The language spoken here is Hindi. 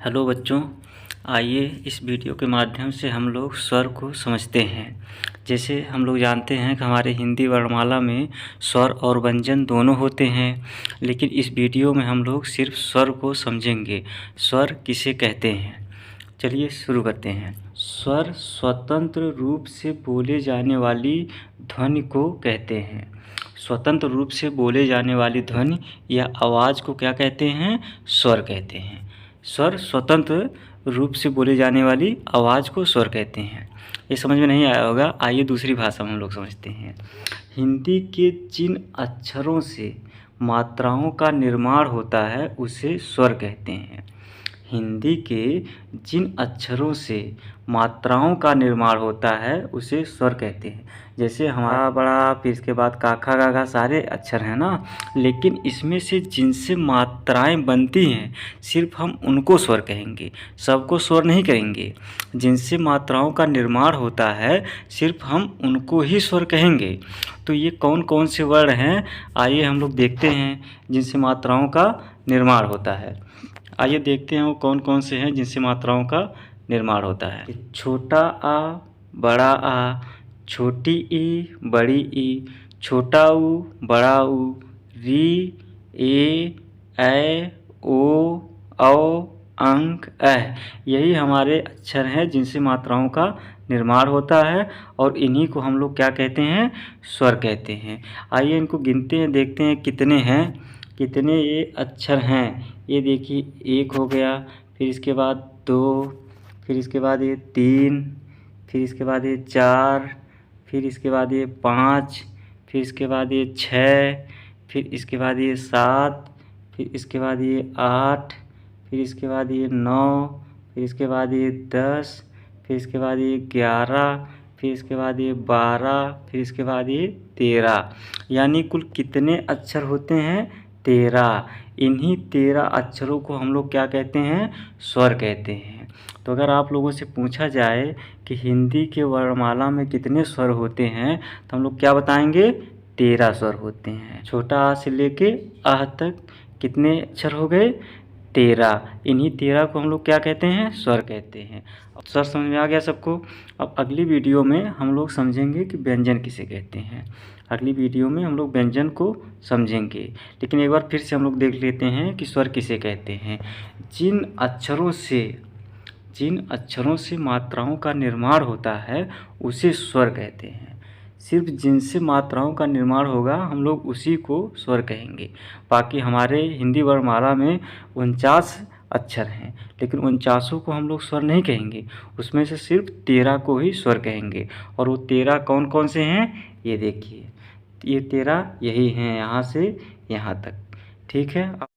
हेलो बच्चों, आइए इस वीडियो के माध्यम से हम लोग स्वर को समझते हैं। जैसे हम लोग जानते हैं कि हमारे हिंदी वर्णमाला में स्वर और व्यंजन दोनों होते हैं, लेकिन इस वीडियो में हम लोग सिर्फ स्वर को समझेंगे। स्वर किसे कहते हैं, चलिए शुरू करते हैं। स्वर स्वतंत्र रूप से बोले जाने वाली ध्वनि को कहते हैं। स्वतंत्र रूप से बोले जाने वाली ध्वनि या आवाज़ को क्या कहते हैं? स्वर कहते हैं। स्वर स्वतंत्र रूप से बोले जाने वाली आवाज़ को स्वर कहते हैं। ये समझ में नहीं आया होगा, आइए दूसरी भाषा में हम लोग समझते हैं। हिंदी के जिन अक्षरों से मात्राओं का निर्माण होता है उसे स्वर कहते हैं। हिंदी के जिन अक्षरों से मात्राओं का निर्माण होता है उसे स्वर कहते हैं। जैसे हमारा बड़ा, फिर इसके बाद काखा गागा सारे अक्षर हैं ना, लेकिन इसमें से जिनसे मात्राएं बनती हैं सिर्फ हम उनको स्वर कहेंगे, सबको स्वर नहीं कहेंगे। जिनसे मात्राओं का निर्माण होता है सिर्फ हम उनको ही स्वर कहेंगे। तो ये कौन कौन से वर्ण हैं, आइए हम लोग देखते हैं जिनसे मात्राओं का निर्माण होता है। आइए देखते हैं वो कौन कौन से हैं जिनसे मात्राओं का निर्माण होता है। छोटा आ, बड़ा आ, छोटी ई, बड़ी ई, छोटा ऊ, बड़ा ऊ, री, ए, ओ, औ, अंक, अह। यही हमारे अक्षर हैं जिनसे मात्राओं का निर्माण होता है और इन्हीं को हम लोग क्या कहते हैं? स्वर कहते हैं। आइए इनको गिनते हैं, देखते हैं कितने हैं, कितने ये अक्षर हैं। ये देखिए, एक हो गया, फिर इसके बाद दो, फिर इसके बाद ये तीन, फिर इसके बाद ये चार, फिर इसके बाद ये पाँच, फिर इसके बाद ये छः, फिर इसके बाद ये सात, फिर इसके बाद ये आठ, फिर इसके बाद ये नौ, फिर इसके बाद ये 10, फिर इसके बाद ये 11, फिर इसके बाद ये 12, फिर इसके बाद ये 13। यानी कुल कितने अक्षर होते हैं? 13। इन्हीं 13 अक्षरों को हम लोग क्या कहते हैं? स्वर कहते हैं। तो अगर आप लोगों से पूछा जाए कि हिंदी के वर्णमाला में कितने स्वर होते हैं तो हम लोग क्या बताएंगे? 13 स्वर होते हैं। छोटा आ से लेके आह तक कितने अक्षर हो गए? 13। इन्हीं 13 को हम लोग क्या कहते हैं? स्वर कहते हैं। अब स्वर समझ में आ गया सबको। अब अगली वीडियो में हम लोग समझेंगे कि व्यंजन किसे कहते हैं। अगली वीडियो में हम लोग व्यंजन को समझेंगे, लेकिन एक बार फिर से हम लोग देख लेते हैं कि स्वर किसे कहते हैं। जिन अक्षरों से मात्राओं का निर्माण होता है उसे स्वर कहते हैं। सिर्फ जिनसे मात्राओं का निर्माण होगा हम लोग उसी को स्वर कहेंगे। बाकी हमारे हिंदी वर्णमाला में 49 अक्षर हैं, लेकिन 49 को हम लोग स्वर नहीं कहेंगे, उसमें से सिर्फ 13 को ही स्वर कहेंगे। और वो 13 कौन कौन से हैं? ये देखिए, ये 13 यही हैं, यहाँ से यहाँ तक। ठीक है।